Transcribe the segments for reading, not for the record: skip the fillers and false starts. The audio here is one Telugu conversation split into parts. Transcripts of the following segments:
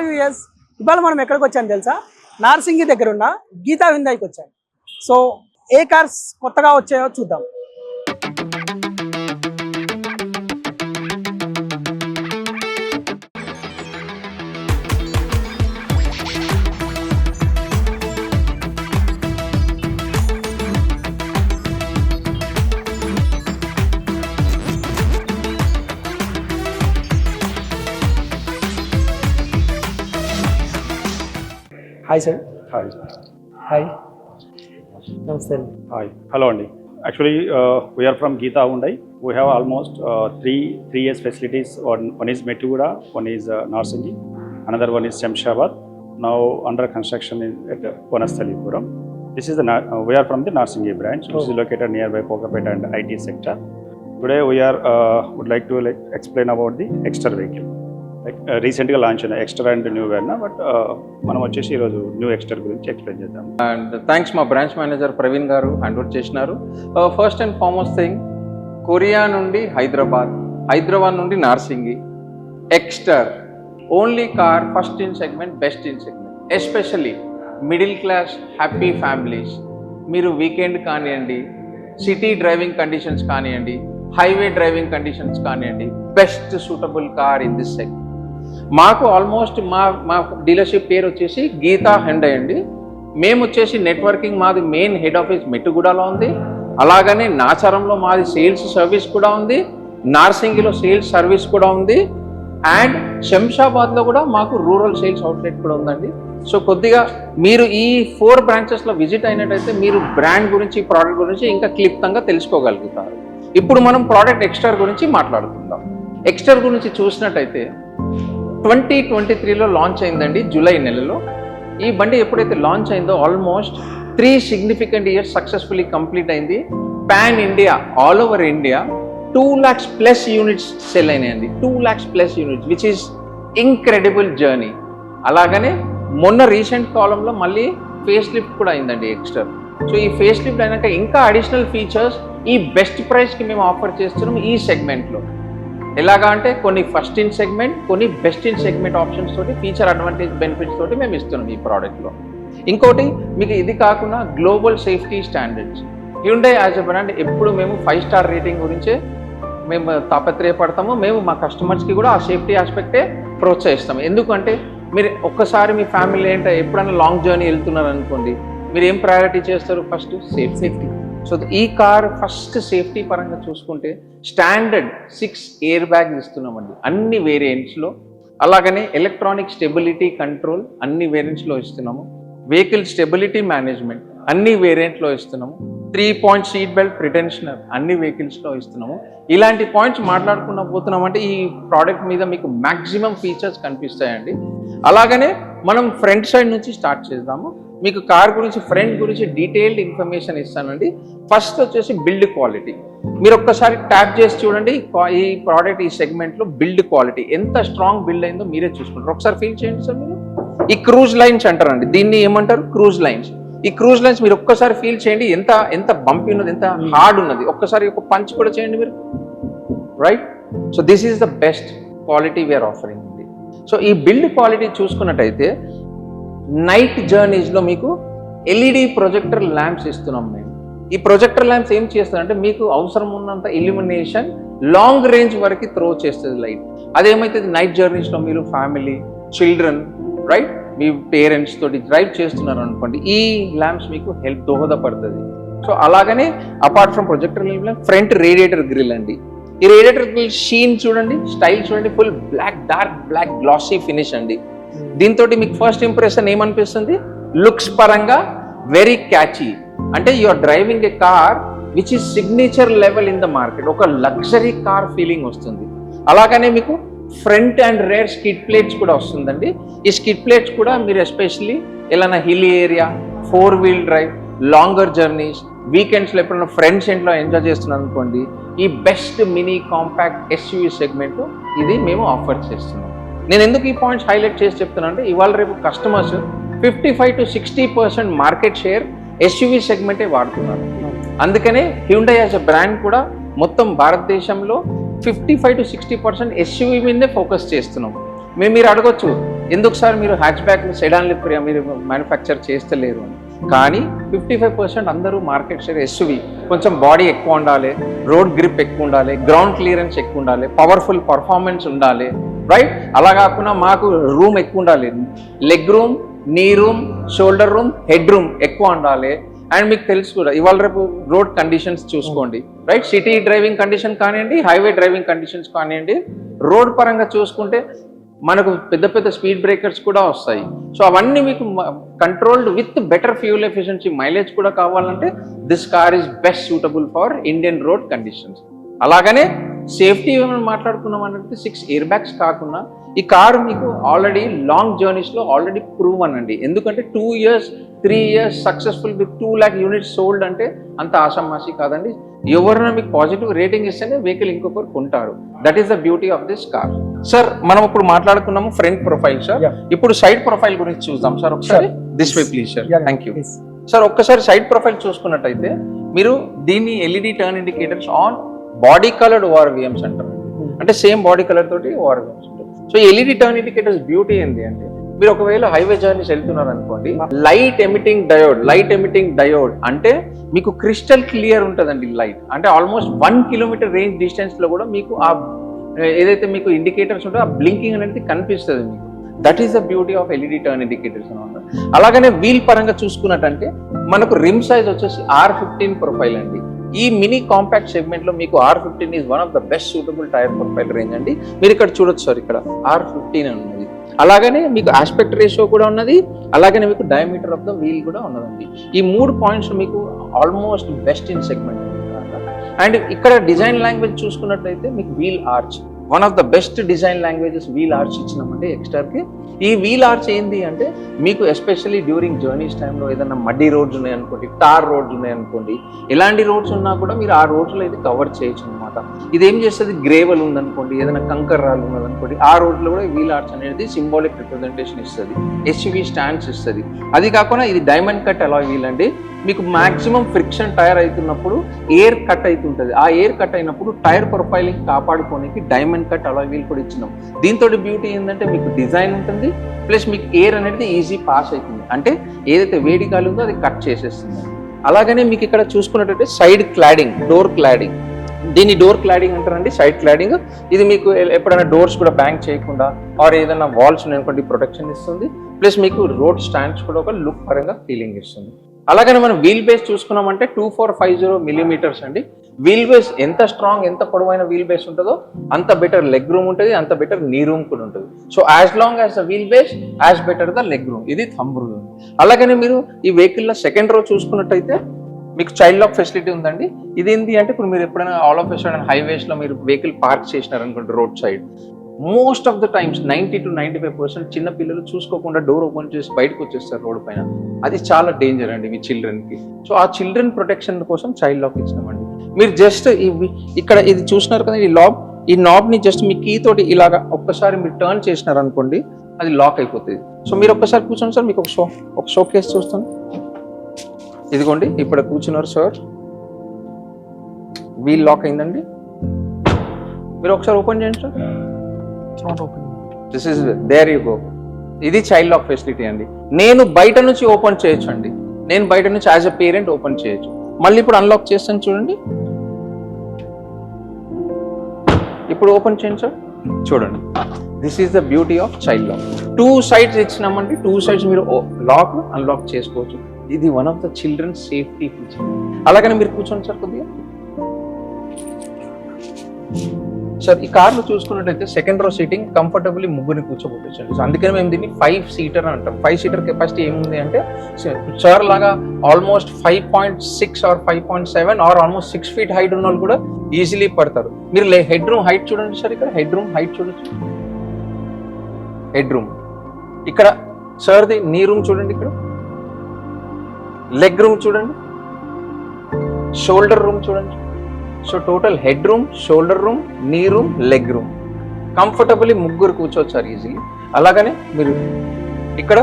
హాయ్ యూఎస్, ఇవాళ మనం ఎక్కడికి వచ్చాను తెలుసా? నార్సింగి దగ్గర ఉన్న గీతా విందాయికి వచ్చాను. సో ఏ కార్స్ కొత్తగా వచ్చాయో చూద్దాం. Hi sir. హాయ్. హాయ్, నమస్తే. Hi. Hello, Andy. Actually, we are from Geeta Hyundai. We have almost three years facilities. One is Metuguda, one is Narsingi, another one is Shamshabad. Now under construction at Vanasthalipuram. This is we are from the Narsingi branch, which is located nearby Pokapet and IT sector. Today we are would like to explain about the Exter vehicle. రీసెంట్గా లాంచ్ అయిన Exter and new Verna, but మనం వచ్చేసి ఈరోజు న్యూ ఎక్స్టర్ గురించి ఎక్స్ప్లెయిన్ చేద్దాం. అండ్ థ్యాంక్స్ మా బ్రాంచ్ మేనేజర్ ప్రవీణ్ గారు హ్యాండ్ఓవర్ చేసినారు. First and foremost thing, Korea నుండి హైదరాబాద్ నుండి Narsingi, Exter only car, first in segment, best in segment, especially middle class happy families. మీరు వీకెండ్ కానివ్వండి, సిటీ డ్రైవింగ్ కండిషన్స్ కానివ్వండి, హైవే డ్రైవింగ్ కండిషన్స్ కానివ్వండి, best suitable car in this segment. మాకు ఆల్మోస్ట్ మా డీలర్షిప్ పేరు వచ్చేసి గీతా హ్యుండై అండి. మేము వచ్చేసి నెట్వర్కింగ్, మాది మెయిన్ హెడ్ ఆఫీస్ మెట్టుగూడలో ఉంది. అలాగనే నాచారంలో మాది సేల్స్ సర్వీస్ కూడా ఉంది, నార్సింగిలో సేల్స్ సర్వీస్ కూడా ఉంది, అండ్ శంషాబాద్లో కూడా మాకు రూరల్ సేల్స్ అవుట్లెట్ కూడా ఉందండి. సో కొద్దిగా మీరు ఈ 4 బ్రాంచెస్లో విజిట్ అయినట్టయితే మీరు బ్రాండ్ గురించి, ప్రోడక్ట్ గురించి ఇంకా క్లుప్తంగా తెలుసుకోగలుగుతారు. ఇప్పుడు మనం ప్రోడక్ట్ ఎక్స్టర్ గురించి మాట్లాడుకుందాం. ఎక్స్టర్ గురించి చూసినట్టయితే 2023లో లాంచ్ అయిందండి, జూలై నెలలో. ఈ బండి ఎప్పుడైతే లాంచ్ అయిందో almost 3 significant years successfully complete అయింది. Pan India, all over India 2 lakhs plus units sell అయినాయండి. 2 lakhs plus units, which is incredible journey. అలాగనే మొన్న రీసెంట్ కాలంలో మళ్ళీ ఫేస్ లిఫ్ట్ కూడా అయిందండి ఎక్స్టర్. సో ఈ ఫేస్ లిఫ్ట్ అయినాక ఇంకా అడిషనల్ ఫీచర్స్ ఈ బెస్ట్ ప్రైస్కి మేము ఆఫర్ చేస్తున్నాం ఈ సెగ్మెంట్లో. ఎలాగా అంటే కొన్ని ఫస్ట్ ఇన్ సెగ్మెంట్, కొన్ని బెస్ట్ ఇన్ సెగ్మెంట్ ఆప్షన్స్ తోటి, ఫీచర్ అడ్వాంటేజ్ బెనిఫిట్స్ తోటి మేము ఇస్తున్నాం ఈ ప్రోడక్ట్లో. ఇంకోటి మీకు ఇది కాకుండా global safety standards. Hyundai as a brand ఎప్పుడు మేము 5 స్టార్ రేటింగ్ గురించే మేము తాపత్రయపడతాము. మేము మా కస్టమర్స్కి కూడా ఆ సేఫ్టీ ఆస్పెక్టే ప్రోత్సహిస్తాము. ఎందుకంటే మీరు ఒక్కసారి మీ ఫ్యామిలీ ఏంటో ఎప్పుడైనా లాంగ్ జర్నీ వెళ్తున్నారు అనుకోండి, మీరు ఏం ప్రయారిటీ చేస్తారు? First safety. సో ఈ కార్ ఫస్ట్ సేఫ్టీ పరంగా చూసుకుంటే స్టాండర్డ్ 6 ఎయిర్ బ్యాగ్స్ ఇస్తున్నామండి అన్ని వేరియంట్స్లో. అలాగనే ఎలక్ట్రానిక్ స్టెబిలిటీ కంట్రోల్ అన్ని వేరియంట్స్లో ఇస్తున్నాము. వెహికల్ స్టెబిలిటీ మేనేజ్మెంట్ అన్ని వేరియంట్లో ఇస్తున్నాము. 3-point సీట్ బెల్ట్ ప్రిటెన్షనర్ అన్ని వెహికల్స్లో ఇస్తున్నాము. ఇలాంటి పాయింట్స్ మాట్లాడుకున్న పోతున్నామంటే ఈ ప్రోడక్ట్ మీద మీకు మ్యాక్సిమం ఫీచర్స్ కనిపిస్తాయండి. అలాగనే మనం ఫ్రంట్ సైడ్ నుంచి స్టార్ట్ చేద్దాము. మీకు కార్ గురించి, ఫ్రంట్ గురించి డీటెయిల్డ్ ఇన్ఫర్మేషన్ ఇస్తానండి. ఫస్ట్ వచ్చేసి బిల్డ్ క్వాలిటీ. మీరు ఒక్కసారి ట్యాప్ చేసి చూడండి ఈ ప్రోడక్ట్, ఈ సెగ్మెంట్లో బిల్డ్ క్వాలిటీ ఎంత స్ట్రాంగ్ బిల్డ్ అయిందో మీరే చూసుకుంటారు. ఒకసారి ఫీల్ చేయండి సార్. మీరు ఈ క్రూజ్ లైన్స్ అంటారండి, దీన్ని ఏమంటారు? Cruise lines. ఈ క్రూజ్ లైన్స్ మీరు ఒక్కసారి ఫీల్ చేయండి, ఎంత బంపీ ఉన్నది, ఎంత హార్డ్ ఉన్నది. ఒక్కసారి ఒక పంచ్ కూడా చేయండి మీరు, right? So this is the best quality we're offering అండి. సో ఈ బిల్డ్ క్వాలిటీ చూసుకున్నట్టయితే నైట్ జర్నీస్లో మీకు ఎల్ఈడి ప్రొజెక్టర్ ల్యాంప్స్ ఇస్తున్నాం మేము. ఈ ప్రొజెక్టర్ ల్యాంప్స్ ఏం చేస్తారంటే మీకు అవసరం ఉన్నంత ఇల్యూమినేషన్ లాంగ్ రేంజ్ వరకు త్రో చేస్తుంది లైట్. అదేమైతుంది, నైట్ జర్నీస్లో మీరు ఫ్యామిలీ, చిల్డ్రన్, రైట్, మీ పేరెంట్స్ తోటి డ్రైవ్ చేస్తున్నారు అనుకోండి, ఈ ల్యాంప్స్ మీకు దోహదపడుతుంది. సో అలాగనే apart from projector lamp, front radiator grille అండి. ఈ రేడియేటర్ గ్రిల్ షీన్ చూడండి, స్టైల్ చూడండి, full black, dark black glossy finish అండి. దీంతో మీకు ఫస్ట్ ఇంప్రెషన్ ఏమనిపిస్తుంది? లుక్స్ పరంగా వెరీ క్యాచీ. అంటే you are driving a car which is signature level in the market. ఒక లగ్జరీ కార్ ఫీలింగ్ వస్తుంది. అలాగనే మీకు front and rare skid plates కూడా వస్తుందండి. ఈ స్కిడ్ ప్లేట్స్ కూడా మీరు ఎస్పెషల్లీ ఏదైనా hill area, 4-wheel drive, longer journeys, వీకెండ్స్లో ఎప్పుడైనా ఫ్రెండ్స్ ఇంట్లో ఎంజాయ్ చేస్తున్నాను అనుకోండి, ఈ best mini compact SUV segment ఇది మేము ఆఫర్ చేస్తున్నాం. నేను ఎందుకు ఈ పాయింట్స్ హైలైట్ చేసి చెప్తున్నాను అంటే ఇవాళ రేపు customers 55 to 60% market share SUV సెగ్మెంటే వాడుతున్నారు. అందుకనే హ్యుండై యాజ్ ఎ బ్రాండ్ కూడా మొత్తం భారతదేశంలో 55 to 60% ఎస్యూవీ మీదే ఫోకస్ చేస్తున్నాం. మీరు అడగొచ్చు ఎందుకు సార్ మీరు హ్యాచ్ బ్యాక్ సెడాన్లు మీరు మ్యానుఫ్యాక్చర్ చేస్తలేరు అని. కానీ 55% అందరూ మార్కెట్ షేర్ ఎస్యూవి, కొంచెం బాడీ ఎక్కువ ఉండాలి, రోడ్ గ్రిప్ ఎక్కువ ఉండాలి, గ్రౌండ్ క్లియరెన్స్ ఎక్కువ ఉండాలి, పవర్ఫుల్ పర్ఫార్మెన్స్ ఉండాలి, రైట్? అలా కాకుండా మాకు రూమ్ ఎక్కువ ఉండాలి, leg room, knee room, shoulder room, head room ఎక్కువ ఉండాలి. అండ్ మీకు తెలుసు కూడా ఇవాళ రేపు రోడ్ కండిషన్స్ చూసుకోండి, రైట్? సిటీ డ్రైవింగ్ కండిషన్ కానివ్వండి, హైవే డ్రైవింగ్ కండిషన్స్ కానివ్వండి, రోడ్ పరంగా చూసుకుంటే మనకు పెద్ద పెద్ద స్పీడ్ బ్రేకర్స్ కూడా వస్తాయి. సో అవన్నీ మీకు controlled with better fuel efficiency, mileage కూడా కావాలంటే this car is best suitable for Indian road conditions. అలాగనే సేఫ్టీ ఏమైనా మాట్లాడుకున్నాం అంటే 6 ఎయిర్ బ్యాగ్స్ కాకుండా ఈ కారు మీకు ఆల్రెడీ లాంగ్ జర్నీస్లో ఆల్రెడీ ప్రూవ్ అనండి. ఎందుకంటే 2 years 3 years successful with 2 lakh units sold అంటే అంత ఆషామాషి కాదండి. ఎవరైనా మీకు పాజిటివ్ రేటింగ్ ఇస్తేనే వెహికల్ ఇంకొకరు కొంటారు. That is the beauty of this car. Sir మనం ఇప్పుడు మాట్లాడుకున్నాము ఫ్రంట్ ప్రొఫైల్ సార్, ఇప్పుడు సైడ్ ప్రొఫైల్ గురించి చూద్దాం సార్ ఒకసారి. This way please sir. Thank you sir. ఒక్కసారి సైడ్ ప్రొఫైల్ చూసుకున్నట్టయితే మీరు దీన్ని LED turn indicators on body coloured ORVMs అంటారు. అంటే సేమ్ బాడీ కలర్ తోటి ఓఆర్విఎమ్స్ ఉంటాయి. So LED turn indicators beauty ఏంటి అంటే మీరు ఒకవేళ హైవే జర్నీస్ వెళ్తున్నారు అనుకోండి, లైట్ ఎమిటింగ్ డయోడ్ అంటే మీకు క్రిస్టల్ క్లియర్ ఉంటుందండి లైట్. అంటే ఆల్మోస్ట్ 1 kilometer రేంజ్ డిస్టెన్స్ లో కూడా మీకు ఆ ఏదైతే మీకు ఇండికేటర్స్ ఉంటుందో ఆ బ్లింకింగ్ అనేది కనిపిస్తుంది మీకు. That is the beauty of LED turn indicators అనమాట. అలాగనే వీల్ పరంగా చూసుకున్నట్టంటే మనకు రిమ్ సైజ్ వచ్చేసి R15 ప్రొఫైల్ అండి. ఈ మినీ కాంపాక్ట్ సెగ్మెంట్ లో మీకు R15 is one of the best suitable tyre profile range అండి. మీరు ఇక్కడ చూడొచ్చు సార్, ఇక్కడ R15 అని ఉన్నది. అలాగనే మీకు ఆస్పెక్ట్ రేషియో కూడా ఉన్నది, అలాగనే మీకు డయామీటర్ ఆఫ్ ద వీల్ కూడా ఉన్నదండి. ఈ 3 పాయింట్స్ మీకు almost best in segment. And ఇక్కడ డిజైన్ లాంగ్వేజ్ చూసుకున్నట్లయితే మీకు wheel arch, one of the best design languages wheel arch ఇచ్చినామంటే ఎక్స్టర్కి. ఈ వీల్ ఆర్చ్ ఏంటి అంటే మీకు ఎస్పెషల్లీ డ్యూరింగ్ జర్నీస్ టైంలో ఏదైనా మడ్డీ రోడ్స్ ఉన్నాయనుకోండి, టార్ రోడ్స్ ఉన్నాయనుకోండి, ఎలాంటి రోడ్స్ ఉన్నా కూడా మీరు ఆ రోడ్స్లో అయితే కవర్ చేయొచ్చు అనమాట. ఇది ఏం చేస్తుంది, గ్రేవల్ ఉందనుకోండి, ఏదైనా కంకర్ రాళ్ళు ఉన్నదనుకోండి, ఆ రోడ్లో కూడా వీల్ ఆర్చ్ అనేది సింబాలిక్ రిప్రజెంటేషన్ ఇస్తుంది, ఎస్యూవీ స్టాండ్స్ ఇస్తుంది. అది కాకుండా ఇది డైమండ్ కట్ అలాయ్ వీల్ అండి. మీకు మాక్సిమం ఫ్రిక్షన్ టైర్ అవుతున్నప్పుడు ఎయిర్ కట్ అవుతుంటుంది. ఆ ఎయిర్ కట్ అయినప్పుడు టైర్ ప్రొఫైలింగ్ కాపాడుకోనికి డైమండ్ కట్ అలాయ్ వీల్ కూడా ఇచ్చినాం. దీంతో బ్యూటీ ఏంటంటే మీకు డిజైన్ ఉంటుంది, ప్లస్ మీకు ఎయిర్ అనేది ఈజీ పాస్ అవుతుంది. అంటే ఏదైతే వేడి గాలి ఉందో అది కట్ చేసేస్తుంది. అలాగనే మీకు ఇక్కడ చూసుకున్నట్టయితే సైడ్ క్లాడింగ్, డోర్ క్లాడింగ్, దీన్ని డోర్ క్లాడింగ్ అంటారండి, సైడ్ క్లాడింగ్. ఇది మీకు ఎప్పుడైనా డోర్స్ కూడా బ్యాంక్ చేయకుండా ఆర్ ఏదైనా వాల్స్ అనుకోండి ప్రొటెక్షన్ ఇస్తుంది, ప్లస్ మీకు రోడ్ స్టాండ్స్ కూడా ఒక లుక్ పరంగా ఫీలింగ్ ఇస్తుంది. అలాగనే మనం వీల్ బేస్ చూసుకున్నామంటే 2450 mm అండి. వీల్ బేస్ ఎంత స్ట్రాంగ్, ఎంత పొడవైన వీల్ బేస్ ఉంటుందో అంత బెటర్ లెగ్ రూమ్ ఉంటుంది, అంత బెటర్ నీ రూమ్ కూడా ఉంటుంది. So as long as the wheel base as better the leg room. ఇది థంబ్ రూల్. అలాగనే మీరు ఈ వెహికల్లో సెకండ్ రో చూసుకున్నట్టయితే మీకు చైల్డ్ లాక్ ఫెసిలిటీ ఉందండి. ఇదేంటి అంటే ఇప్పుడు మీరు ఎప్పుడైనా ఆల్ ఆఫ్ సడన్ హైవేస్లో మీరు వెహికల్ పార్క్ చేసినారనుకోండి road side, most of the times 90 to 95% చిన్న పిల్లలు చూసుకోకుండా డోర్ ఓపెన్ చేసి బయటకు వచ్చేస్తారు రోడ్ పైన. అది చాలా డేంజర్ అండి మీ చిల్డ్రన్కి. సో ఆ చిల్డ్రన్ ప్రొటెక్షన్ కోసం చైల్డ్ లాక్ ఇచ్చినామండి. మీరు జస్ట్ ఇక్కడ ఇది చూసినారు కదా, ఈ నాబ్ని జస్ట్ మీ కీ తోటి ఇలాగా ఒక్కసారి మీరు టర్న్ చేసినారు అనుకోండి, అది లాక్ అయిపోతుంది. సో మీరు ఒక్కసారి కూర్చోండి సార్, మీకు ఒక షో కేస్ చూస్తాను. ఇదిగోండి ఇప్పుడు కూర్చున్నారు సార్, వీల్ లాక్ అయిందండి. మీరు ఒకసారి ఓపెన్ చేయండి sir. This is there you go. ఇది చైల్డ్ లాక్ ఫెసిలిటీ అండి. నేను బయట నుంచి ఓపెన్ చేయొచ్చు అండి, నేను బయట నుంచి యాజ్ ఎ పేరెంట్ ఓపెన్ చేయొచ్చు. మళ్ళీ ఇప్పుడు అన్లాక్ చేస్తాను చూడండి, ఇప్పుడు ఓపెన్ చేయండి సార్, చూడండి. This is the beauty of child lock. 2 sides ఇచ్చినామంటే 2 sides మీరు లాక్ అన్లాక్ చేసుకోవచ్చు. ఇది one of the children safety feature. అలాగనే మీరు కూర్చోండి సార్ కొద్దిగా. సార్ ఈ కార్లో చూసుకున్నట్టయితే సెకండ్ రో సీటింగ్ కంఫర్టబుల్లీ ముగ్గురిని కూర్చోబెట్టండి. సో అందుకని మేము దీన్ని 5-seater అని అంటాం. 5-seater కెపాసిటీ ఏముంది అంటే సార్ లాగా almost 5.6 or 5.7 or almost 6 feet height ఉన్న వాళ్ళు కూడా ఈజీలీ పడతారు. మీరు హెడ్ రూమ్ హైట్ చూడండి సార్, ఇక్కడ హెడ్ రూమ్ హైట్ చూడొచ్చు. హెడ్ రూమ్ ఇక్కడ సార్ది నీ రూమ్ చూడండి, ఇక్కడ లెగ్ రూమ్ చూడండి, షోల్డర్ రూమ్ చూడండి. So total head room, shoulder room, knee room, leg room, comfortably ముగ్గురు కూర్చోవచ్చు సార్ ఈజీలీ. అలాగనే మీరు ఇక్కడ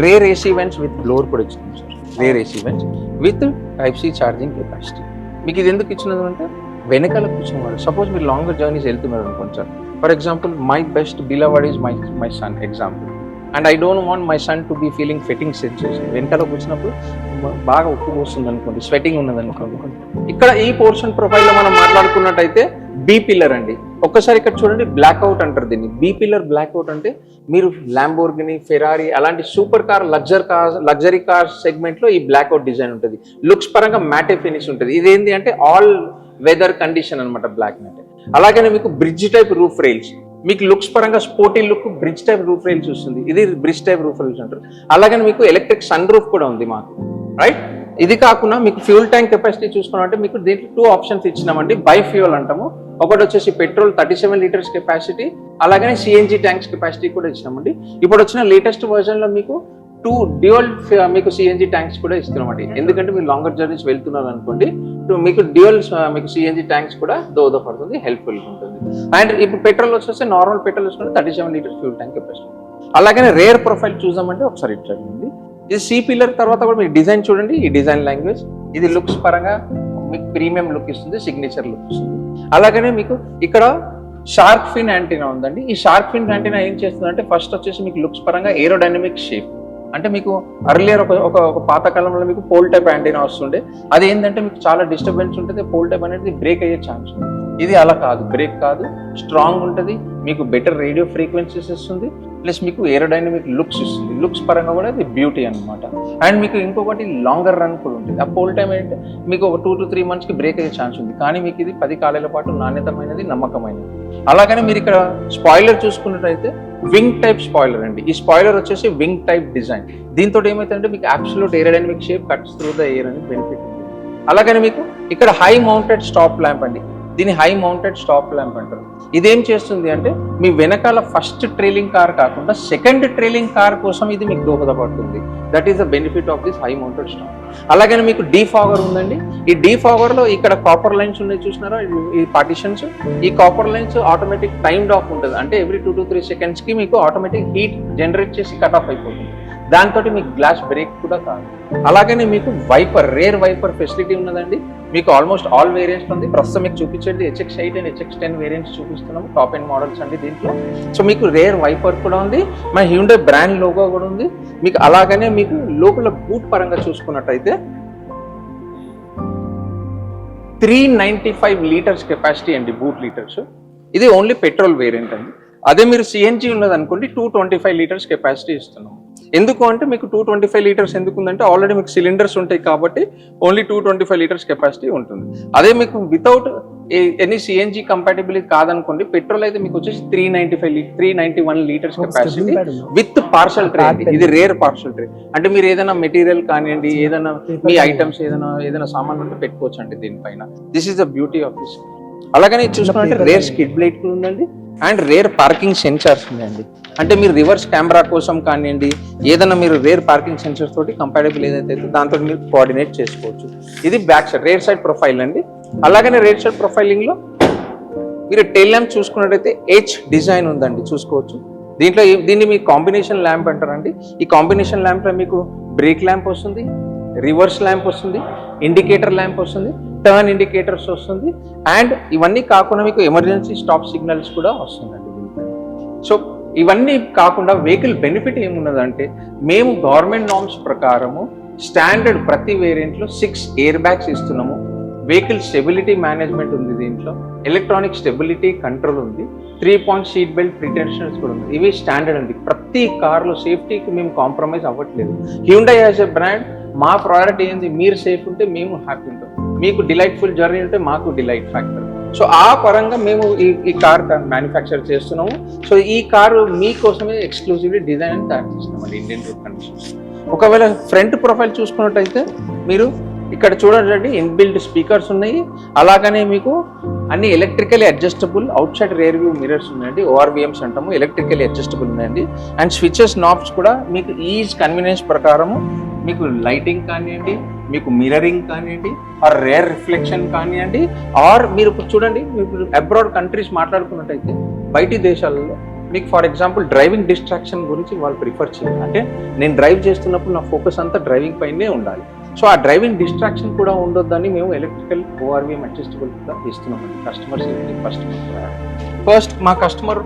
rear AC vents with blower కూడా ఇచ్చింది sir. Rare AC vents with Type-C charging capacity. మీకు ఇది ఎందుకు ఇచ్చినది అంటే వెనకాల కూర్చున్నవాడు, సపోజ్ మీరు లాంగర్ జర్నీస్ వెళ్తున్నారు అనుకోండి sir. For example my best beloved is my son example. And I don't want my son to be feeling fatigue sensation. వెనకాల కూర్చున్నప్పుడు బాగా ఉప్పు పోస్తుంది అనుకోండి, స్వెటింగ్ ఉన్నది అనుకోండి. ఇక్కడ ఈ పోర్షన్ ప్రొఫైల్లో మనం మాట్లాడుకున్నట్టయితే బి పిల్లర్ అండి. ఒక్కసారి ఇక్కడ చూడండి, బ్లాక్అవుట్ అంటారు దీన్ని. బి పిల్లర్ బ్లాక్అవుట్ అంటే మీరు ల్యాంబోర్గిని, ఫెరారీ అలాంటి సూపర్ కార్, లగ్జరీ కార్ సెగ్మెంట్లో ఈ బ్లాక్అవుట్ డిజైన్ ఉంటుంది. లుక్స్ పరంగా మ్యాటే ఫినిష్ ఉంటుంది. ఇది ఏంటి అంటే ఆల్ వెదర్ కండిషన్ అనమాట బ్లాక్ మ్యాట్. అలాగనే మీకు బ్రిడ్జ్ టైప్ రూఫ్ రైల్స్, మీకు లుక్స్ పరంగా sporty look bridge type roof rails వస్తుంది. ఇది బ్రిడ్జ్ టైప్ రూఫ్ రైల్స్ అంటారు. అలాగని మీకు ఎలక్ట్రిక్ సన్ రూఫ్ కూడా ఉంది మాకు, రైట్. ఇది కాకుండా మీకు ఫ్యూల్ ట్యాంక్ కెపాసిటీ చూసుకున్నామంటే మీకు దీంట్లో 2 ఆప్షన్స్ ఇచ్చినామండి. బై ఫ్యూయల్ అంటాము. ఒకటి వచ్చేసి పెట్రోల్ 37 లీటర్స్ కెపాసిటీ, అలాగనే సిఎన్జి ట్యాంక్స్ కెపాసిటీ కూడా ఇచ్చినామండి. ఇప్పుడు వచ్చిన లేటెస్ట్ వర్జన్లో మీకు 2 డ్యూయల్ మీకు సిఎన్జి ట్యాంక్స్ కూడా ఇస్తున్నామండి. ఎందుకంటే మీరు లాంగర్ జర్నీస్ వెళ్తున్నారు అనుకోండి, మీకు డ్యూయల్ మీకు సిఎన్జి ట్యాంక్స్ కూడా దోహదపడుతుంది, హెల్ప్ఫుల్గా ఉంటుంది. అండ్ ఇప్పుడు పెట్రోల్ వచ్చేసి నార్మల్ పెట్రోల్ వచ్చేసి 37 లీటర్స్ ఫ్యూల్ ట్యాంక్ కెపాసిటీ. అలాగనే రేర్ ప్రొఫైల్ చూసామంటే ఒకసారి ఇట్లా ఉంది. ఇది సి పిల్లర్ తర్వాత కూడా మీకు డిజైన్ చూడండి, ఈ డిజైన్ లాంగ్వేజ్ ఇది లుక్స్ పరంగా మీకు ప్రీమియం లుక్ ఇస్తుంది, సిగ్నేచర్ లుక్ ఇస్తుంది. అలాగనే మీకు ఇక్కడ షార్క్ ఫిన్ యాంటీనా ఉందండి. ఈ షార్క్ ఫిన్ యాంటీనా ఏం చేస్తుందంటే ఫస్ట్ వచ్చేసి మీకు లుక్స్ పరంగా ఏరోడైనమిక్ షేప్. అంటే మీకు అర్లియర్ ఒక పాత కాలంలో మీకు పోల్ టైప్ యాంటీనా వస్తుండే, అది ఏంటంటే మీకు చాలా డిస్టర్బెన్స్ ఉంటుంది, పోల్ టైప్ అనేది బ్రేక్ అయ్యే ఛాన్స్ ఉంది. ఇది అలా కాదు, బ్రేక్ కాదు, స్ట్రాంగ్ ఉంటుంది, మీకు బెటర్ రేడియో ఫ్రీక్వెన్సీస్ ఇస్తుంది, ప్లస్ మీకు ఏరోడైనమిక్ లుక్స్ ఇస్తుంది. లుక్స్ పరంగా కూడా ఇది బ్యూటీ అనమాట. అండ్ మీకు ఇంకొకటి లాంగర్ రన్ కూడా ఉంటుంది. ఆ పోల్ టైం ఏంటంటే మీకు ఒక 2 to 3 monthsకి బ్రేక్ అయ్యే ఛాన్స్ ఉంది, కానీ మీకు ఇది 10 కాలాల పాటు నాణ్యతమైనది, నమ్మకమైనది. అలాగనే మీరు ఇక్కడ స్పాయిలర్ చూసుకున్నట్టయితే వింగ్ టైప్ స్పాయిలర్ అండి. ఈ స్పాయిలర్ వచ్చేసి వింగ్ టైప్ డిజైన్. దీంతో ఏమైతుందంటే మీకు absolute aerodynamic shape cuts through the air అని బెనిఫిట్ ఉంది. అలాగనే మీకు ఇక్కడ హై మౌంటెడ్ స్టాప్ ల్యాంప్ అండి. దీన్ని హై మౌంటెడ్ స్టాప్ ల్యాంప్ అంటారు. ఇదేం చేస్తుంది అంటే మీ వెనకాల ఫస్ట్ ట్రైలింగ్ కార్ కాకుండా సెకండ్ ట్రైలింగ్ కార్ కోసం ఇది మీకు దోహదపడుతుంది. That is the benefit of this high mounted stop. అలాగనే మీకు డీఫాగర్ ఉందండి. ఈ డీఫాగర్లో ఇక్కడ కాపర్ లైన్స్ ఉన్నాయి చూసినారా, ఈ పార్టిషన్స్. ఈ copper lines automatic timed of ఉంటుంది. అంటే ఎవ్రీ 2 to 3 secondsకి మీకు ఆటోమేటిక్ హీట్ జనరేట్ చేసి కట్ ఆఫ్ అయిపోతుంది. దాంతో మీకు గ్లాస్ బ్రేక్ కూడా కాదు. అలాగనే మీకు వైపర్, రేర్ వైపర్ ఫెసిలిటీ ఉన్నదండి. మీకు ఆల్మోస్ట్ ఆల్ వేరియంట్స్ ఉంది. ప్రస్తుతం మీకు చూపించండి HX8 అండ్ HX10 వేరియంట్స్ చూపిస్తున్నాము, టాప్ ఎండ్ మోడల్స్ అండి దీంట్లో. సో మీకు రేర్ వైపర్ కూడా ఉంది, మన హ్యూండై బ్రాండ్ లోగో కూడా ఉంది మీకు. అలాగనే మీకు లోపల బూట్ పరంగా చూసుకున్నట్టయితే 395 లీటర్స్ కెపాసిటీ అండి, బూట్ లీటర్స్. ఇది ఓన్లీ పెట్రోల్ వేరియంట్ అండి. అదే మీరు సిఎన్జి ఉన్నది అనుకోండి 225 లీటర్స్ కెపాసిటీ ఇస్తున్నాం. ఎందుకు అంటే మీకు 225 లీటర్స్ ఎందుకు ఉందంటే ఆల్రెడీ మీకు సిలిండర్స్ ఉంటాయి కాబట్టి ఓన్లీ 225 లీటర్స్ కెపాసిటీ ఉంటుంది. అదే మీకు వితౌట్ ఎనీ సిఎన్జి కంపాటబిలిటీ కాదనుకోండి, పెట్రోల్ అయితే మీకు వచ్చేసి 391 litres capacity with parcel tray. ఇది రేర్ పార్సల్ ట్రే. అంటే మీరు ఏదైనా మెటీరియల్ కానివ్వండి, ఏదైనా మీ ఐటమ్స్ ఏదైనా సామాన్ ఉంటే పెట్టుకోవచ్చు అండి దీనిపైన. This is the beauty of this. అలాగనే చూసుకుంటే రేర్ స్కిడ్ బ్లేడ్ కూడా ఉందండి. అండ్ రేర్ పార్కింగ్ సెన్సార్స్ ఉన్నాయండి. అంటే మీరు రివర్స్ కెమెరా కోసం కానివ్వండి, ఏదైనా మీరు రేర్ పార్కింగ్ సెన్సార్స్ తోటి కంపాటబుల్ ఏదైతే దాంతో మీరు కోఆర్డినేట్ చేసుకోవచ్చు. ఇది back side rare side profile అండి. అలాగనే రేర్ సైడ్ ప్రొఫైలింగ్లో మీరు టెయిల్ ల్యాంప్ చూసుకున్నట్టయితే H డిజైన్ ఉందండి, చూసుకోవచ్చు. దీన్ని మీ కాంబినేషన్ ల్యాంప్ అంటారండి. ఈ కాంబినేషన్ ల్యాంప్లో మీకు బ్రేక్ ల్యాంప్ వస్తుంది, రివర్స్ ల్యాంప్ వస్తుంది, ఇండికేటర్ ల్యాంప్ వస్తుంది, టర్న్ ఇండికేటర్స్ వస్తుంది. అండ్ ఇవన్నీ కాకుండా మీకు ఎమర్జెన్సీ స్టాప్ సిగ్నల్స్ కూడా వస్తుందండి. సో ఇవన్నీ కాకుండా వెహికల్ బెనిఫిట్ ఏమున్నదంటే మేము గవర్నమెంట్ నార్మ్స్ ప్రకారము స్టాండర్డ్ ప్రతి వేరియంట్లో 6 ఎయిర్ బ్యాగ్స్ ఇస్తున్నాము. వెహికల్ స్టెబిలిటీ మేనేజ్మెంట్ ఉంది దీంట్లో, ఎలక్ట్రానిక్ స్టెబిలిటీ కంట్రోల్ ఉంది, 3-point సీట్ బెల్ట్ ప్రిటెన్షన్స్ కూడా ఉంది. ఇవి స్టాండర్డ్ అండి. ప్రతి కార్లో సేఫ్టీకి మేము కాంప్రమైజ్ అవ్వట్లేదు. హ్యూండై యాజ్ ఎ బ్రాండ్ మా ప్రయారిటీ ఏంది, మీరు సేఫ్ ఉంటే మేము హ్యాపీ ఉంటాం, మీకు డిలైట్ఫుల్ జర్నీ ఉంటే మాకు డిలైట్ ఫ్యాక్టర్. సో ఆ పరంగా మేము ఈ కార్ మ్యానుఫ్యాక్చర్ చేస్తున్నాము. సో ఈ కారు మీకోసమే ఎక్స్క్లూజివ్లీ డిజైన్ తయారు చేస్తున్నామండి ఇండియన్ రోడ్ కండిషన్స్. ఒకవేళ ఫ్రంట్ ప్రొఫైల్ చూసుకున్నట్టయితే మీరు ఇక్కడ చూడండి, ఇన్బిల్డ్ స్పీకర్స్ ఉన్నాయి. అలాగనే మీకు అన్ని electrically adjustable out side rear view mirrors ఉన్నాయండి, ORVMs అంటాము, ఎలక్ట్రికలీ అడ్జస్టబుల్ ఉన్నాయండి. అండ్ స్విచెస్ నాబ్స్ కూడా మీకు ఈజ్ కన్వీనియన్స్ ప్రకారము మీకు లైటింగ్ కానివ్వండి, మీకు మిరరింగ్ కానివ్వండి, ఆర్ రేర్ రిఫ్లెక్షన్ కానివ్వండి, ఆర్ మీరు ఇప్పుడు చూడండి, మీకు అబ్రాడ్ కంట్రీస్ మాట్లాడుకున్నట్టయితే బయటి దేశాలలో మీకు ఫర్ ఎగ్జాంపుల్ డ్రైవింగ్ డిస్ట్రాక్షన్ గురించి వాళ్ళు ప్రిఫర్ చేయాలి. అంటే నేను డ్రైవ్ చేస్తున్నప్పుడు నా ఫోకస్ అంతా డ్రైవింగ్ పైనే ఉండాలి. సో ఆ డ్రైవింగ్ డిస్ట్రాక్షన్ కూడా ఉండొద్దని మేము ఎలక్ట్రికల్ ORVM అడ్జస్టబుల్గా ఇస్తున్నామండి కస్టమర్ సేఫ్టీ. ఫస్ట్ మా కస్టమర్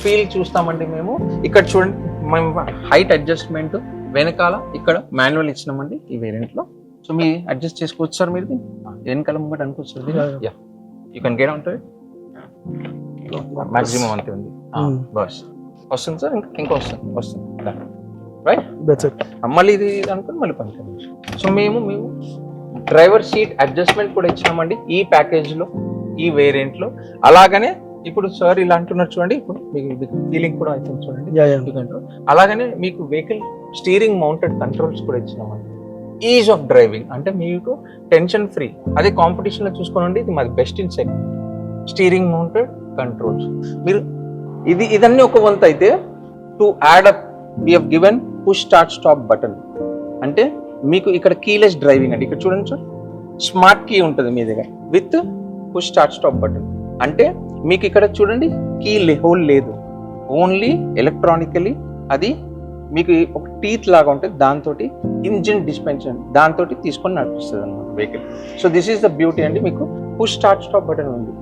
ఫీల్ చూస్తామండి మేము. ఇక్కడ చూడండి మేము హైట్ అడ్జస్ట్మెంట్ వెనకాల ఇక్కడ మాన్యువల్ ఇచ్చినామండి ఈ వేరియంట్లో. సో మీరు అడ్జస్ట్ చేసుకోవచ్చు సార్. మీరు వెనకాల ముంగట అనుకోవచ్చు sir. Yeah, you can get on to it. Maximum అంతే ఉంది. బస్ వస్తుంది సార్. ఇంకా వస్తుంది రైట్. మళ్ళీ ఇది అనుకుని మళ్ళీ పని. సో మేము డ్రైవర్ సీట్ అడ్జస్ట్మెంట్ కూడా ఇచ్చినామండి ఈ ప్యాకేజ్లో, ఈ వేరియంట్లో. అలాగనే ఇప్పుడు సార్ ఇలా అంటున్నారు చూడండి, ఇప్పుడు మీకు ఫీలింగ్ కూడా అవుతుంది చూడండి కంట్రోల్. అలాగనే మీకు వెహికల్ స్టీరింగ్ మౌంటెడ్ కంట్రోల్స్ కూడా ఇచ్చినామండి. ఈజ్ ఆఫ్ డ్రైవింగ్ అంటే మీకు టెన్షన్ ఫ్రీ. అదే కాంపిటీషన్లో చూసుకోనండి, ఇది మాది best in segment. Steering mounted controls మీరు ఇదన్నీ ఒక వంతు అయితే, to add up we have given push start stop button. అంటే మీకు ఇక్కడ కీలెస్ డ్రైవింగ్ అండి. ఇక్కడ చూడండి సార్, స్మార్ట్ కీ ఉంటుంది మీ దగ్గర with push start stop button. అంటే మీకు ఇక్కడ చూడండి కీ హోల్ లేదు, ఓన్లీ ఎలక్ట్రానికలీ అది మీకు ఒక టీత్ లాగా ఉంటుంది. దాంతో ఇంజిన్ డిస్పెన్షన్ దాంతో తీసుకొని నడిపిస్తుంది అన్నమాట vehicle. So this is the beauty అండి. మీకు పుష్ స్టార్ట్ స్టాప్ బటన్ ఉంది.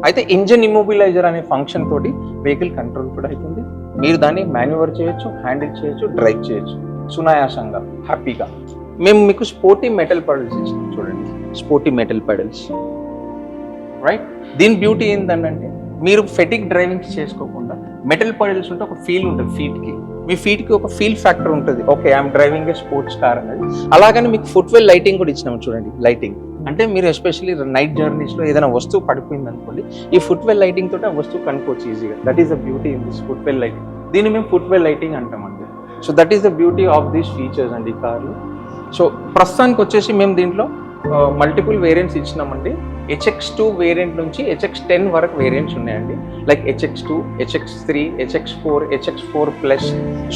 అయితే ఇంజిన్ ఇమ్మొబిలైజర్ అనే ఫంక్షన్ తోటి వెహికల్ కంట్రోల్ కూడా అవుతుంది. మీరు దాన్ని మాన్యువర్ చేయొచ్చు, హ్యాండిల్ చేయొచ్చు, డ్రైవ్ చేయొచ్చు సునాయాసంగా, హ్యాపీగా. మేము మీకు స్పోర్టీ మెటల్ పెడల్స్ ఇచ్చాం చూడండి, స్పోర్టీ మెటల్ పెడల్స్ రైట్. దీని బ్యూటీ ఏంటంటే మీరు ఫెటిక్ డ్రైవింగ్ చేసుకోకుండా మెటల్ పెడల్స్ ఉంటే ఒక ఫీల్ ఉంటుంది ఫీట్కి. మీ ఫీట్కి ఒక ఫీల్ ఫ్యాక్టర్ ఉంటుంది. Okay, I'm driving A sports car అనేది. అలాగని మీకు ఫుట్వేర్ లైటింగ్ కూడా ఇచ్చినాము చూడండి. లైటింగ్ అంటే మీరు ఎస్పెషల్లీ నైట్ జర్నీస్లో ఏదైనా వస్తువు పడిపోయింది అనుకోండి, ఈ ఫుట్వేర్ లైటింగ్ తోటి ఆ వస్తువు కనుక్కోవచ్చు ఈజీగా. That is the beauty in this footwear lighting. దీన్ని మేము ఫుట్వేర్ లైటింగ్ అంటామండి. So that is the beauty of these features అండి ఈ కార్లు. సో ప్రస్తుతానికి వచ్చేసి మేము దీంట్లో మల్టిపుల్ వేరియంట్స్ ఇచ్చినామండి. HX2 వేరియంట్ నుంచి HX10 వరకు వేరియంట్స్ ఉన్నాయండి. Like HX2, HX3, HX4, HX4+.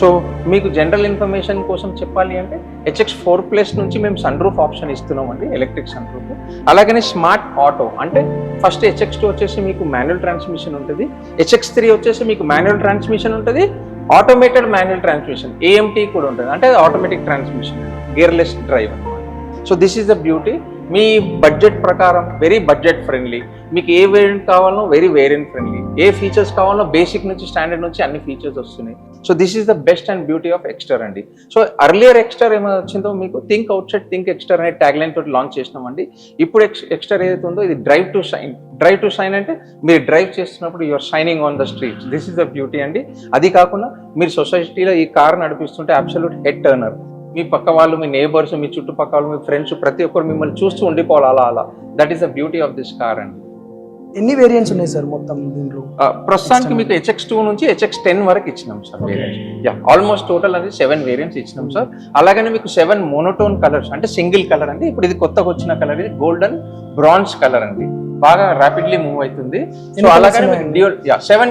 So మీకు జనరల్ ఇన్ఫర్మేషన్ కోసం చెప్పాలి అంటే HX4+ నుంచి మేము సన్ రూఫ్ ఆప్షన్ ఇస్తున్నామండి, ఎలక్ట్రిక్ సన్ రూఫ్. అలాగనే స్మార్ట్ ఆటో అంటే ఫస్ట్ HX2 వచ్చేసి మీకు మాన్యువల్ ట్రాన్స్మిషన్ ఉంటుంది, HX3 వచ్చేసి మీకు మాన్యువల్ ట్రాన్స్మిషన్ ఉంటుంది, ఆటోమేటెడ్ మాన్యువల్ ట్రాన్స్మిషన్ AMT కూడా ఉంటుంది. అంటే ఆటోమేటిక్ ట్రాన్స్మిషన్, గేర్లెస్ డ్రైవ్ అనమాట. So this is the beauty. మీ బడ్జెట్ ప్రకారం వెరీ బడ్జెట్ ఫ్రెండ్లీ. మీకు ఏ వేరియంట్ కావాలనో వెరీ వేరియంట్ ఫ్రెండ్లీ, ఏ ఫీచర్స్ కావాలనో బేసిక్ నుంచి స్టాండర్డ్ నుంచి అన్ని ఫీచర్స్ వస్తున్నాయి. So this is the best and beauty of Exter అండి. సో అర్లియర్ ఎక్స్టర్ ఏమైనా వచ్చిందో మీకు think outside think Exter అనే ట్యాగ్ లైన్ తోటి లాంచ్ చేసినామండి. ఇప్పుడు ఎక్స్టర్ ఏదైతే ఉందో ఇది drive to shine. Drive to shine అంటే మీరు డ్రైవ్ చేస్తున్నప్పుడు you're shining on the streets. This is the beauty అండి. అది కాకుండా మీరు సొసైటీలో ఈ కార్ నడిపిస్తుంటే అబ్సల్యూట్ హెడ్ టర్నర్. మీ పక్క వాళ్ళు, మీ నేబర్స్, మీ చుట్టుపక్కల మీ ఫ్రెండ్స్ ప్రతి ఒక్కరు మిమ్మల్ని చూస్తూ ఉండిపోవాలి అలా. That is the beauty of this car అండి. ఎన్ని వేరియంట్స్ ఉన్నాయి సార్ మొత్తం దీంట్లో? ప్రస్తుతానికి మీకు HX2 నుంచి HX10 వరకు ఇచ్చినాం సార్ వేరియంట్స్. ఆల్మోస్ట్ టోటల్ అనేది 7 వేరియంట్స్ ఇచ్చినాం సార్. అలాగనే మీకు 7 మోనోటోన్ కలర్స్ అంటే సింగిల్ కలర్ అండి. ఇప్పుడు ఇది కొత్తగా వచ్చిన కలర్, ఇది గోల్డెన్ బ్రాంజ్ కలర్ అండి. బాగా ర్యాపిడ్లీ మూవ్ అవుతుంది. సో అలాగనే మీకు డ్యూయల్ 7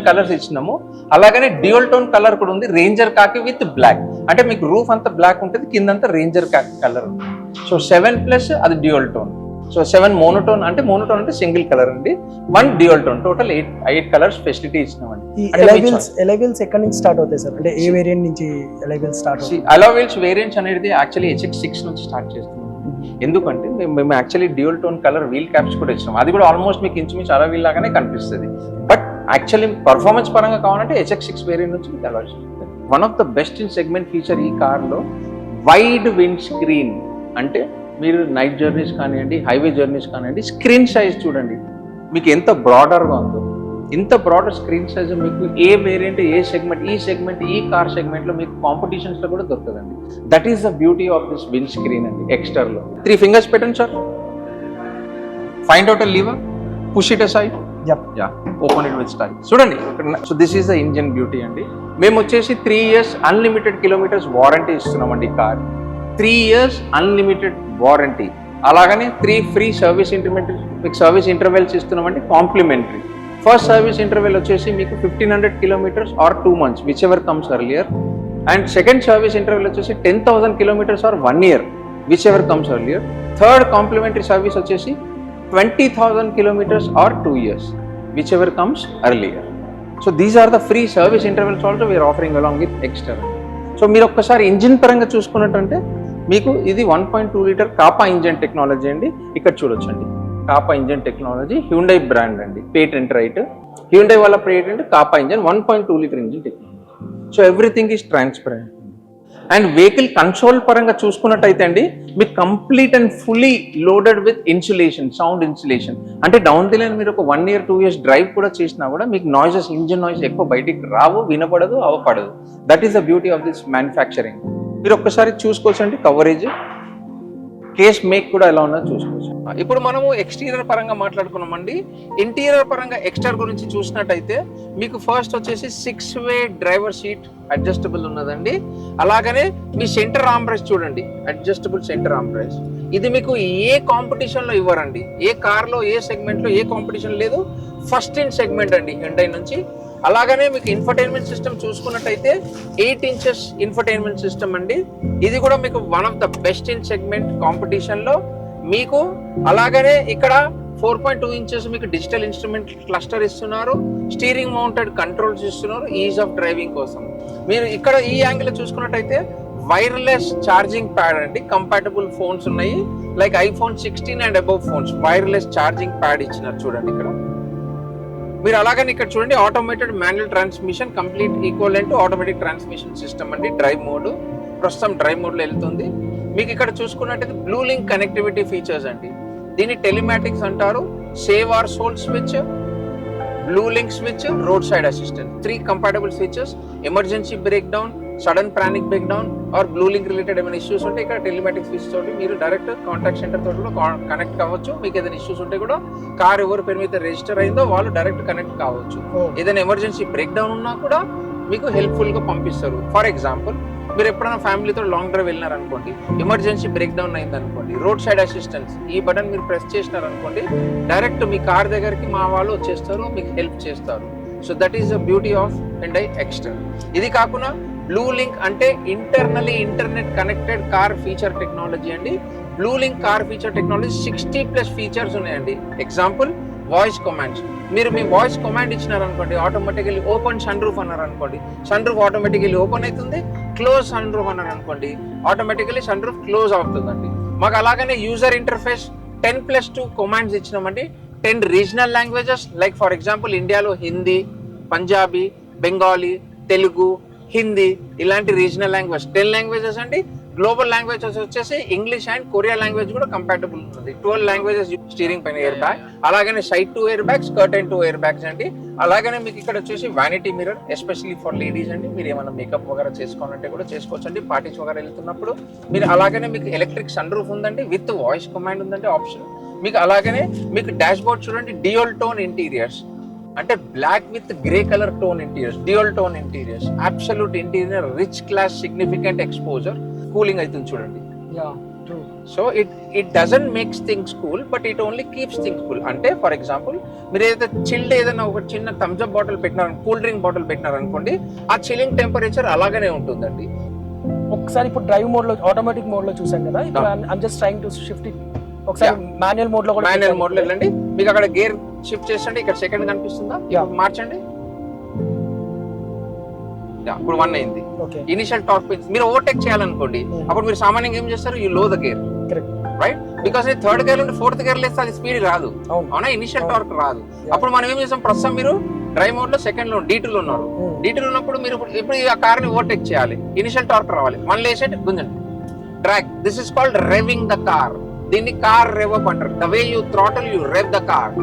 కలర్స్ ఇచ్చినాము. అలాగనే డ్యూయల్ టోన్ కలర్ కూడా ఉంది, రేంజర్ కాకి విత్ బ్లాక్. అంటే మీకు రూఫ్ అంతా బ్లాక్ ఉంటుంది, కిందంతా రేంజర్ కాకి కలర్ ఉంది. సో 7+ అది డ్యూయల్ టోన్. సో 7 మోనోటోన్ అంటే సింగిల్ కలర్ అండి, 1 dual tone. Total 8 colours facility ఇచ్చినామండి. అలైవిల్స్ ఎక్కడి నుంచి స్టార్ట్ అవుతాయి సార్? అంటే ఏ వేరియంట్ నుంచి అలైవిల్స్ స్టార్ట్ అవుతాయి? అలైవిల్స్ వేరియంట్స్ అనేది యాక్చువల్లీ HX6 నుంచి స్టార్ట్ చేస్తున్నాం. ఎందుకంటే మేము actually dual tone colour wheel caps కూడా ఇచ్చినాం. అది కూడా ఆల్మోస్ట్ మీకు ఇంచుమించు అలా వీల్ లాగానే కనిపిస్తుంది. బట్ యాక్చువల్లీ పర్ఫార్మెన్స్ పరంగా కావాలంటే HX6 వేరియంట్ నుంచి మీకు అలవాటు. One of the best in segment feature ఈ కార్లో వైడ్ విండ్ స్క్రీన్. అంటే మీరు నైట్ జర్నీస్ కానివ్వండి, హైవే జర్నీస్ కానివ్వండి, స్క్రీన్ సైజ్ చూడండి మీకు ఎంత బ్రాడర్గా ఉందో. ఇంత బ్రాడర్ స్క్రీన్ సైజ్ మీకు ఏ వేరియంట్, ఏ సెగ్మెంట్, ఈ కార్ సెగ్మెంట్లో మీకు కాంపిటీషన్స్లో కూడా దొరుకుతుందండి. That is the beauty of this windscreen అండి. ఎక్స్టర్లో 3 ఫింగర్స్ పెట్టండి sir. Find out a lever, push it aside, open it with style. చూడండి so this is the engine beauty అండి. మేము వచ్చేసి 3 years అన్లిమిటెడ్ కిలోమీటర్స్ వారంటీ ఇస్తున్నామండి ఈ కార్. 3 years unlimited warranty. అలాగనే 3 ఫ్రీ సర్వీస్ ఇంటర్వెల్స్ ఇస్తున్నామండి కాంప్లిమెంటరీ. ఫస్ట్ సర్వీస్ ఇంటర్వెల్ వచ్చేసి మీకు 1500 kilometers or 2 months, whichever comes earlier. And second service interval వచ్చేసి 10,000 kilometers or 1 year, whichever comes earlier. Third complimentary service వచ్చేసి 20,000 kilometers or 2 years, whichever comes earlier. So these are the free service intervals also we are offering along with Exter. So మీరు ఒక్కసారి ఇంజిన్ పరంగా చూసుకున్నట్టంటే మీకు ఇది 1.2 liter కాపా ఇంజిన్ టెక్నాలజీ అండి. ఇక్కడ చూడొచ్చండి, Kappa engine technology, Hyundai brand అండి, పేటెంట్ రైట్. హ్యూండై వాళ్ళ patent Kappa engine, 1.2 liter engine technology. So everything is transparent. And vehicle console పరంగా చూసుకున్నట్టయితే అండి మీకు complete and fully loaded with insulation, sound insulation. అంటే డౌన్ ది లైన్ మీరు ఒక 1 year 2 years డ్రైవ్ కూడా చేసినా కూడా మీకు నాయిసెస్, ఇంజిన్ నాయిస్ ఎక్కువ బయటికి రావు, వినపడదు, అవపడదు. That is the beauty of this manufacturing. మీరు ఒక్కసారి చూసుకోవచ్చండి కవరేజ్, కేస్ మేక్ కూడా ఎలా ఉన్నదో చూసుకోవచ్చు. ఇప్పుడు మనము ఎక్స్టీరియర్ పరంగా మాట్లాడుకున్నామండి. ఇంటీరియర్ పరంగా ఎక్స్టర్ గురించి చూసినట్టయితే మీకు ఫస్ట్ వచ్చేసి 6-way డ్రైవర్ సీట్ అడ్జస్టబుల్ ఉన్నదండి. అలాగనే మీ సెంటర్ ఆర్మ్రెస్ట్ చూడండి, అడ్జస్టబుల్ సెంటర్ ఆర్మ్రెస్ట్. ఇది మీకు ఏ కాంపిటీషన్ లో ఇవ్వరండి, ఏ కార్ లో ఏ సెగ్మెంట్ లో ఏ కాంపిటీషన్ లేదు, ఫస్ట్ ఇన్ సెగ్మెంట్ అండి హ్యుండై నుంచి. అలాగనే మీకు ఇన్ఫర్టైన్మెంట్ సిస్టమ్ చూసుకున్నట్టయితే 8 inches ఇన్ఫర్టైన్మెంట్ సిస్టమ్ అండి. ఇది కూడా మీకు one of the best in segment competition లో మీకు. అలాగనే ఇక్కడ 4.2 inches మీకు డిజిటల్ ఇన్స్ట్రుమెంట్ క్లస్టర్ ఇస్తున్నారు, స్టీరింగ్ మౌంటెడ్ కంట్రోల్స్ ఇస్తున్నారు ఈజ్ ఆఫ్ డ్రైవింగ్ కోసం. మీరు ఇక్కడ ఈ యాంగిల్ చూసుకున్నట్టయితే వైర్లెస్ ఛార్జింగ్ ప్యాడ్ అండి. కంపాటబుల్ ఫోన్స్ ఉన్నాయి, like iPhone 16 and above phones wireless charging pad ఇచ్చినారు చూడండి ఇక్కడ. మీరు అలాగని ఇక్కడ చూడండి automated manual transmission, complete equivalent to automatic transmission system అండి. డ్రైవ్ మోడ్ ప్రస్తుతం డ్రైవ్ మోడ్ లో వెళ్తుంది. మీకు ఇక్కడ చూసుకున్నట్టయితే బ్లూ లింక్ కనెక్టివిటీ ఫీచర్స్ అండి. దీన్ని టెలిమాటిక్స్ అంటారు. Save or soul switch, blue link switch, road side assistant, 3 compatible switches. Emergency breakdown, sudden panic breakdown or blue link related ఏమైనా ఇష్యూస్ ఉంటే ఇక్కడ టెలిమాటిక్స్ స్విచ్ తోటి మీరు డైరెక్ట్ కాంటాక్ట్ సెంటర్ తోటి కూడా కనెక్ట్ కావచ్చు. మీకు ఏదైనా ఇష్యూస్ ఉంటే కూడా కార్ ఎవరి పేరు మీద రిజిస్టర్ అయిందో వాళ్ళు డైరెక్ట్ కనెక్ట్ కావచ్చు. ఏదైనా ఎమర్జెన్సీ బ్రేక్ డౌన్ ఉన్నా కూడా మీకు హెల్ప్ఫుల్ గా పంపిస్తారు. ఫర్ ఎగ్జాంపుల్ మీరు ఎప్పుడైనా ఫ్యామిలీతో లాంగ్ డ్రైవ్ వెళ్ళినారనుకోండి, ఎమర్జెన్సీ బ్రేక్ డౌన్ అయింది అనుకోండి, రోడ్ సైడ్ అసిస్టెన్స్ ఈ బటన్ మీరు ప్రెస్ చేసినారనుకోండి, డైరెక్ట్ మీ కార్ దగ్గరికి మా వాళ్ళు వచ్చేస్తారు, మీకు హెల్ప్ చేస్తారు. So that is the beauty of Hyundai Exter. ఇది కాకుండా బ్లూ లింక్ అంటే internally internet connected car feature technology అండి. Blue Link car feature technology 60+ features ఉన్నాయండి. Example voice commands. మీరు మీ వాయిస్ కమాండ్ ఇచ్చినారనుకోండి, ఆటోమేటికలీ ఓపెన్ సన్ రూఫ్ అన్నారు అనుకోండి, సన్ రూఫ్ ఆటోమేటికలీ ఓపెన్ అవుతుంది. క్లోజ్ సన్ రూఫ్ అన్నారు అనుకోండి, ఆటోమేటికలీ సన్ రూఫ్ క్లోజ్ అవుతుందండి. మాకు అలాగనే యూజర్ ఇంటర్ఫేస్ 10+2 కమాండ్స్ ఇచ్చినామండి. 10 regional languages, like for example ఇండియాలో హిందీ, పంజాబీ, బెంగాలీ, తెలుగు, హిందీ ఇలాంటి రీజనల్ లాంగ్వేజ్ 10 లాంగ్వేజెస్ అండి. గ్లోబల్ లాంగ్వేజెస్ వచ్చేసి ఇంగ్లీష్ అండ్ కొరియా లాంగ్వేజ్ కూడా కంపాటబుల్ ఉంటుంది. 12 లాంగ్వేజెస్ స్టీరింగ్ పైన ఎయిర్ బ్యాగ్, అలాగనే side 2 airbags, curtain 2 airbags అండి. అలాగనే మీకు ఇక్కడ వచ్చేసి vanity mirror especially for ladies అండి. మీరు ఏమైనా మేకప్ వగేరా చేసుకోవాలంటే కూడా చేసుకోవచ్చు అండి, పార్టీస్ వగేరా వెళ్తున్నప్పుడు మీరు. అలాగనే మీకు ఎలక్ట్రిక్ సన్ రూఫ్ ఉందండి, విత్ వాయిస్ కమాండ్ ఉందండి ఆప్షన్ మీకు. అలాగనే మీకు డాష్ బోర్డ్ చూడండి, డ్యూయల్ టోన్ ఇంటీరియర్స్ అంటే black with grey colour tone interiors, dual tone interiors, absolute interior, rich class, significant exposure, cooling అవుతుంది చూడండి. So it doesn't makes things cool, but it only keeps things cool. అంటే ఫర్ ఎగ్జాంపుల్ మీరు ఏదైతే చిల్డ్ ఏదైనా ఒక చిన్న థమ్స్ అప్ బాటిల్ పెట్టినారు, కూల్ డ్రింక్ బాటిల్ పెట్టినారనుకోండి, ఆ చిల్లింగ్ టెంపరేచర్ అలాగనే ఉంటుందండి. ఒకసారి ఇప్పుడు డ్రైవ్ మోడ్ లో, ఆటోమేటిక్ మోడ్ లో చూసాం కదా, ఇప్పుడు I'm just trying to shift it. ఒకసారి మాన్యువల్ మోడ్ లో కూడా, మాన్యువల్ మోడ్ లో వెళ్ళండి. మీకు అక్కడ గేర్ షిఫ్ట్ చేసండి, ఇక్కడ సెకండ్ కనిపిస్తుందా, మార్చండి. ఇప్పుడు 1 అయింది. ఇనిషియల్ టార్క్ మీరు ఓవర్టేక్ చేయాలనుకోండి, అప్పుడు మీరు సామాన్యంగా ఏం చేస్తారు, యూ లో ద గేర్, రైట్? బికాస్ నేను 3rd గేర్ నుండి 4th గేర్ లేస్తే అది స్పీడ్ రాదు, అవునా? ఇనిషియల్ టార్క్ రాదు. అప్పుడు మనం ఏం చేస్తాం, ప్రస్తుతం మీరు డ్రైవ్ మోడ్ లో సెకండ్ లో D2 లో ఉన్నారు. D2 లో ఉన్నప్పుడు మీరు ఇప్పుడు ఆ కార్ ని ఓవర్టేక్ చేయాలి, ఇనిషియల్ టార్క్ రావాలి, మళ్ళీ వేసేటి గుంజండి, drag. This is called revving the car. దీన్ని కార్ రెవ్ అప్ అంటారు. The way you throttle you rev the car.